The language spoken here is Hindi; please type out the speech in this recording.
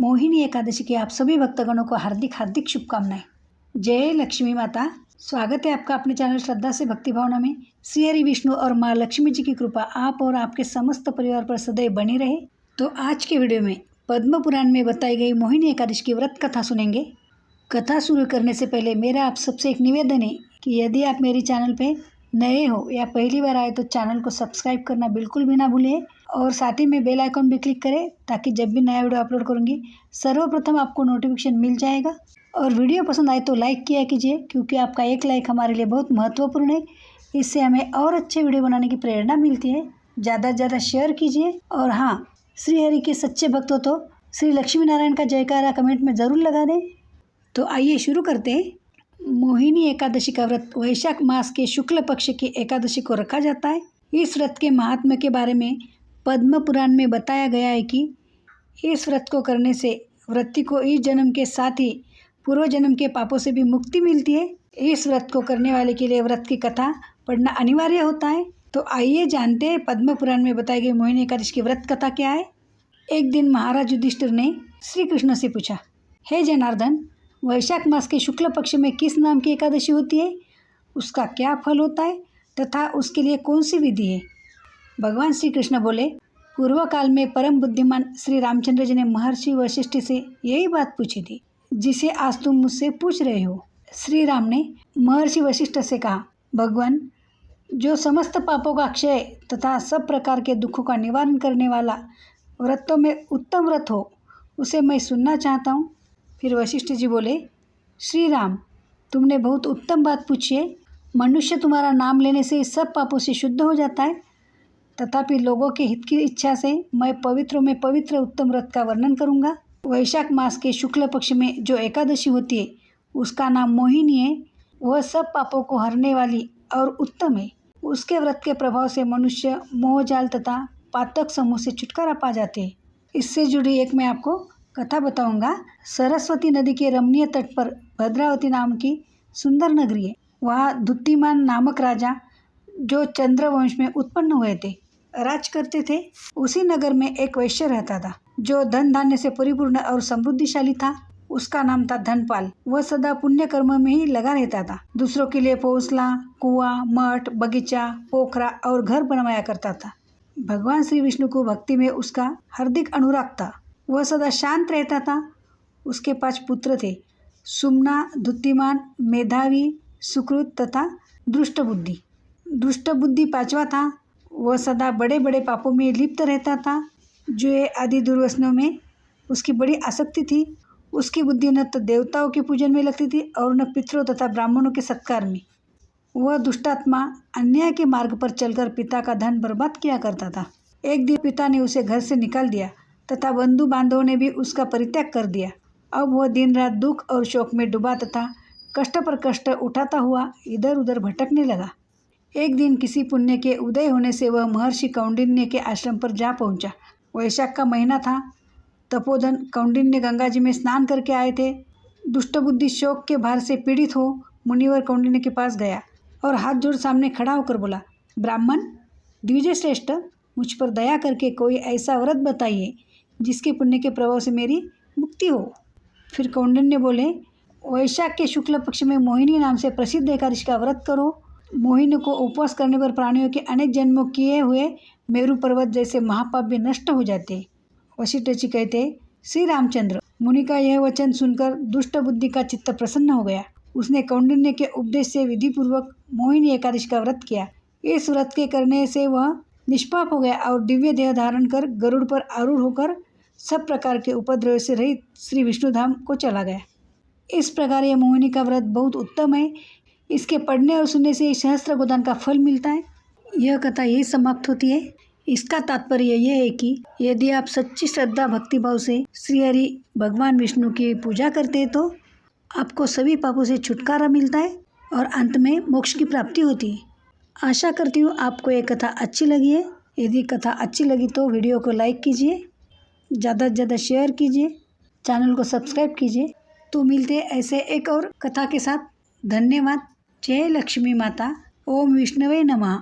मोहिनी एकादशी की आप सभी भक्तगणों को हार्दिक हार्दिक शुभकामनाएं। जय लक्ष्मी माता। स्वागत है आपका अपने चैनल श्रद्धा से भक्ति भावना में। श्री हरि विष्णु और माँ लक्ष्मी जी की कृपा आप और आपके समस्त परिवार पर सदैव बनी रहे। तो आज के वीडियो में पद्म पुराण में बताई गई मोहिनी एकादशी की व्रत कथा सुनेंगे। कथा शुरू करने से पहले मेरा आप सबसे एक निवेदन है कि यदि आप मेरे चैनल पे नए हो या पहली बार आए तो चैनल को सब्सक्राइब करना बिल्कुल भी ना भूलें और साथ ही में बेल आइकॉन भी क्लिक करें ताकि जब भी नया वीडियो अपलोड करूँगी सर्वप्रथम आपको नोटिफिकेशन मिल जाएगा। और वीडियो पसंद आए तो लाइक किया कीजिए क्योंकि आपका एक लाइक हमारे लिए बहुत महत्वपूर्ण है। इससे हमें और अच्छे वीडियो बनाने की प्रेरणा मिलती है। ज़्यादा से ज़्यादा शेयर कीजिए और हाँ, श्री हरि के सच्चे भक्त हो तो श्री लक्ष्मी नारायण का जयकारा कमेंट में ज़रूर लगा दें। तो आइए शुरू करते हैं। मोहिनी एकादशी का व्रत वैशाख मास के शुक्ल पक्ष की एकादशी को रखा जाता है। इस व्रत के महात्म्य के बारे में पद्म पुराण में बताया गया है कि इस व्रत को करने से व्रती को इस जन्म के साथ ही पूर्व जन्म के पापों से भी मुक्ति मिलती है। इस व्रत को करने वाले के लिए व्रत की कथा पढ़ना अनिवार्य होता है। तो आइए जानते हैं पद्म पुराण में बताई गई मोहिनी एकादशी की व्रत कथा क्या है। एक दिन महाराज युधिष्ठिर ने श्री कृष्ण से पूछा, हे जनार्दन, वैशाख मास के शुक्ल पक्ष में किस नाम की एकादशी होती है, उसका क्या फल होता है तथा उसके लिए कौन सी विधि है। भगवान श्री कृष्ण बोले, पूर्व काल में परम बुद्धिमान श्री रामचंद्र जी ने महर्षि वशिष्ठ से यही बात पूछी थी जिसे आज तुम मुझसे पूछ रहे हो। श्री राम ने महर्षि वशिष्ठ से कहा, भगवान, जो समस्त पापों का क्षय तथा सब प्रकार के दुखों का निवारण करने वाला व्रतों में उत्तम व्रत हो उसे मैं सुनना चाहता हूँ। फिर वशिष्ठ जी बोले, श्री राम, तुमने बहुत उत्तम बात पूछी है। मनुष्य तुम्हारा नाम लेने से सब पापों से शुद्ध हो जाता है, तथापि लोगों के हित की इच्छा से मैं पवित्रों में पवित्र उत्तम व्रत का वर्णन करूँगा। वैशाख मास के शुक्ल पक्ष में जो एकादशी होती है उसका नाम मोहिनी है। वह सब पापों को हरने वाली और उत्तम है। उसके व्रत के प्रभाव से मनुष्य मोहजाल तथा पातक समूह से छुटकारा पा जाते हैं। इससे जुड़ी एक मैं आपको कथा बताऊंगा। सरस्वती नदी के रमणीय तट पर भद्रावती नाम की सुंदर नगरी है। वहाँ दुत्तिमान नामक राजा जो चंद्रवंश में उत्पन्न हुए थे राज करते थे। उसी नगर में एक वैश्य रहता था जो धन धान्य से परिपूर्ण और समृद्धिशाली था। उसका नाम था धनपाल। वह सदा पुण्य कर्म में ही लगा रहता था। दूसरों के लिए फौसला, कुआं, मठ, बगीचा, पोखरा और घर बनवाया करता था। भगवान श्री विष्णु को भक्ति में उसका हार्दिक अनुराग था। वह सदा शांत रहता था। उसके 5 पुत्र थे, सुमना, दुत्तिमान, मेधावी, सुकृत तथा दुष्ट बुद्धि। दुष्ट बुद्धि 5वां था। वह सदा बड़े बड़े पापों में लिप्त रहता था। जुए आदि दुर्व्यसनों में उसकी बड़ी आसक्ति थी। उसकी बुद्धि न तो देवताओं के पूजन में लगती थी और न पितरों तथा ब्राह्मणों के सत्कार में। वह दुष्टात्मा अन्याय के मार्ग पर चलकर पिता का धन बर्बाद किया करता था। एक दिन पिता ने उसे घर से निकाल दिया तथा बंधु बांधवों ने भी उसका परित्याग कर दिया। अब वह दिन रात दुख और शोक में डूबा तथा कष्ट पर कष्ट उठाता हुआ इधर उधर भटकने लगा। एक दिन किसी पुण्य के उदय होने से वह महर्षि कौंडिन्य के आश्रम पर जा पहुंचा। वैशाख का महीना था। तपोधन कौंडिन्य गंगा जी में स्नान करके आए थे। दुष्ट बुद्धि शोक के भार से पीड़ित हो मुनिवर कौंडिन्य के पास गया और हाथ जोड़ सामने खड़ा होकर बोला, ब्राह्मण, द्विजय श्रेष्ठ, मुझ पर दया करके कोई ऐसा व्रत बताइए जिसके पुण्य के प्रभाव से मेरी मुक्ति हो। फिर कौंडिन्य बोले, वैशाख के शुक्ल पक्ष में मोहिनी नाम से प्रसिद्ध एकादशी का व्रत करो। मोहिनी को उपवास करने पर प्राणियों के अनेक जन्मों किए हुए मेरु पर्वत जैसे महापाप भी नष्ट हो जाते। वशिष्ठ जी कहते, श्री रामचंद्र, मुनि का यह वचन सुनकर दुष्ट बुद्धि का चित्त प्रसन्न हो गया। उसने कौंडिन्य के उपदेश से विधिपूर्वक मोहिनी एकादशी का व्रत किया। इस व्रत के करने से वह निष्पाप हो गया और दिव्य देह धारण कर गरुड़ पर आरूढ़ होकर सब प्रकार के उपद्रव से रहित श्री विष्णुधाम को चला गया। इस प्रकार यह मोहिनी का व्रत बहुत उत्तम है। इसके पढ़ने और सुनने से सहस्त्र गोदान का फल मिलता है। यह कथा यही समाप्त होती है। इसका तात्पर्य यह है कि यदि आप सच्ची श्रद्धा भक्तिभाव से श्री हरि भगवान विष्णु की पूजा करते हैं तो आपको सभी पापों से छुटकारा मिलता है और अंत में मोक्ष की प्राप्ति होती है। आशा करती हूँ आपको ये कथा अच्छी लगी है। यदि कथा अच्छी लगी तो वीडियो को लाइक कीजिए, ज़्यादा से ज़्यादा शेयर कीजिए, चैनल को सब्सक्राइब कीजिए। तो मिलते हैं ऐसे एक और कथा के साथ। धन्यवाद। जय लक्ष्मी माता। ओम विष्णवे नमः।